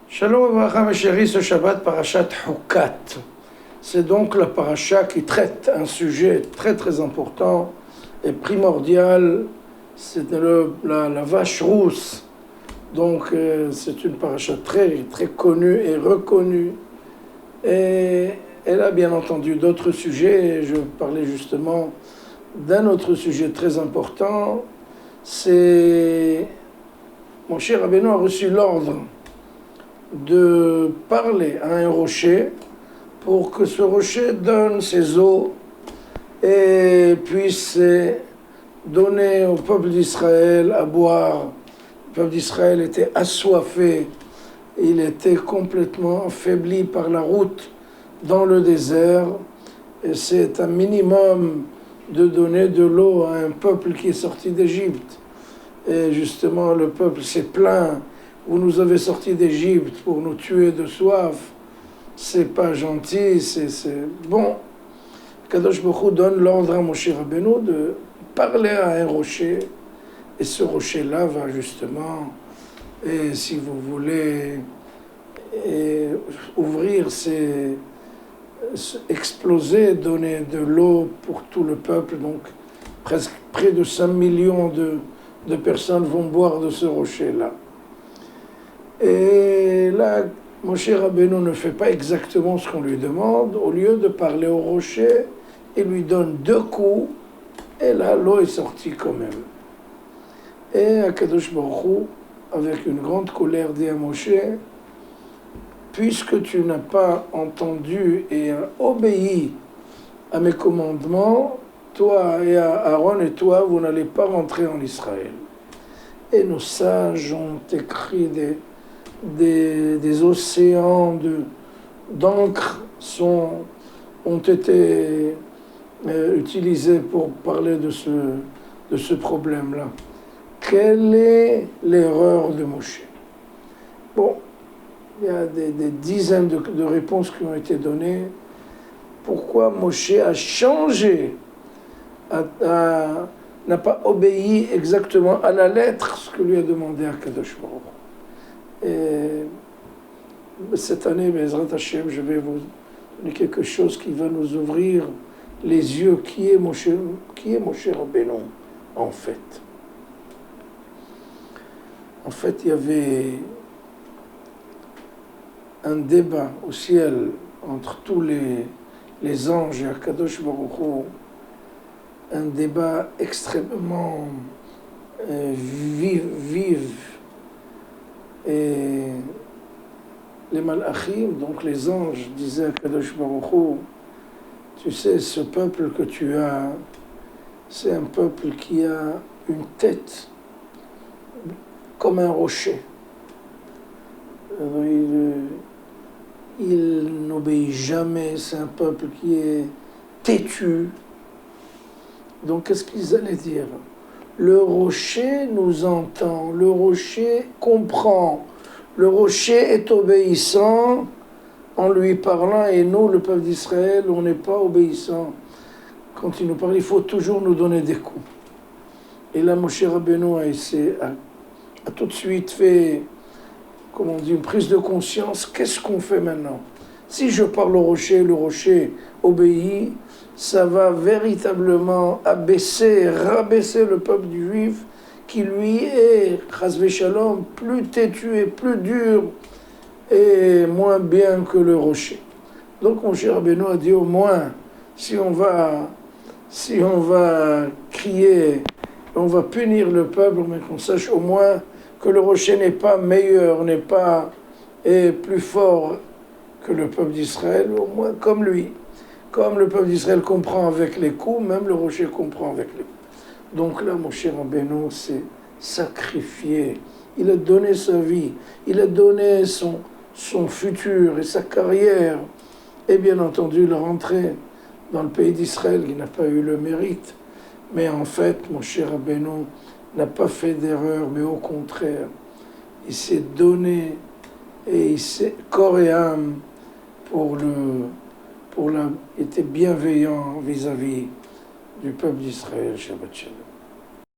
Shalom Avraham mes chéris, ce Shabbat, Parashat Hukat. C'est donc la paracha qui traite un sujet très très important et primordial, c'est la vache rousse. Donc c'est une paracha très très connue et reconnue. Et elle a bien entendu d'autres sujets, et je parlais justement d'un autre sujet très important, c'est Moshe Rabbeinu a reçu l'ordre de parler à un rocher pour que ce rocher donne ses eaux et puisse donner au peuple d'Israël à boire. Le peuple d'Israël était assoiffé, il était complètement affaibli par la route dans le désert, et c'est un minimum de donner de l'eau à un peuple qui est sorti d'Égypte. Et justement, le peuple s'est plaint: vous nous avez sortis d'Égypte pour nous tuer de soif, c'est pas gentil, c'est bon. Kadosh Baruch Hu donne l'ordre à Moshe Rabbeinu de parler à un rocher, et ce rocher-là va justement, et si vous voulez, ouvrir, exploser, donner de l'eau pour tout le peuple. Donc presque près de 5 millions de personnes vont boire de ce rocher-là. Et là, Moshe Rabbeinu ne fait pas exactement ce qu'on lui demande. Au lieu de parler au rocher, il lui donne 2 coups, et là, l'eau est sortie quand même. Et Akadosh Baruch Hu, avec une grande colère, dit à Moshe: puisque tu n'as pas entendu et obéi à mes commandements, toi et Aaron et toi, vous n'allez pas rentrer en Israël. Et nos sages ont écrit des océans d'encre ont été utilisés pour parler de ce problème-là. Quelle est l'erreur de Moshe? Bon, il y a des dizaines de réponses qui ont été données. Pourquoi Moshe a changé, n'a pas obéi exactement à la lettre ce que lui a demandé Akadosh Baruch Hu. Et cette année, Bezrat Hashem, je vais vous donner quelque chose qui va nous ouvrir les yeux. Qui est Moshe Rabbeinu, en fait? En fait, il y avait un débat au ciel entre tous les anges et Akadosh Baruch Hu, un débat extrêmement vif. Et les malachim, donc les anges, disaient à Akadosh Baruch Hu: tu sais, ce peuple que tu as, c'est un peuple qui a une tête comme un rocher. Il n'obéit jamais, c'est un peuple qui est têtu. Donc qu'est-ce qu'ils allaient dire? Le rocher nous entend, le rocher comprend, le rocher est obéissant en lui parlant, et nous, le peuple d'Israël, on n'est pas obéissant. Quand il nous parle, il faut toujours nous donner des coups. Et là, Moshe Rabbeinu a tout de suite fait, comme on dit, une prise de conscience. Qu'est-ce qu'on fait maintenant? Si je parle au rocher, le rocher obéit, ça va véritablement rabaisser le peuple juif, qui lui est, chas v'shalom, plus têtu et plus dur et moins bien que le rocher. Donc mon cher Rabbeinu a dit: au moins, si on va crier, on va punir le peuple, mais qu'on sache au moins que le rocher n'est pas meilleur, n'est pas plus fort que le peuple d'Israël, au moins comme lui. Comme le peuple d'Israël comprend avec les coups, même le rocher comprend avec les coups. Donc là, mon cher Rabbeinu s'est sacrifié. Il a donné sa vie, il a donné son futur et sa carrière. Et bien entendu, la rentrée dans le pays d'Israël, qui n'a pas eu le mérite. Mais en fait, mon cher Rabbeinu n'a pas fait d'erreur, mais au contraire, il s'est donné, et il s'est corps et âme il était bienveillant vis-à-vis du peuple d'Israël, Shabbat Shalom.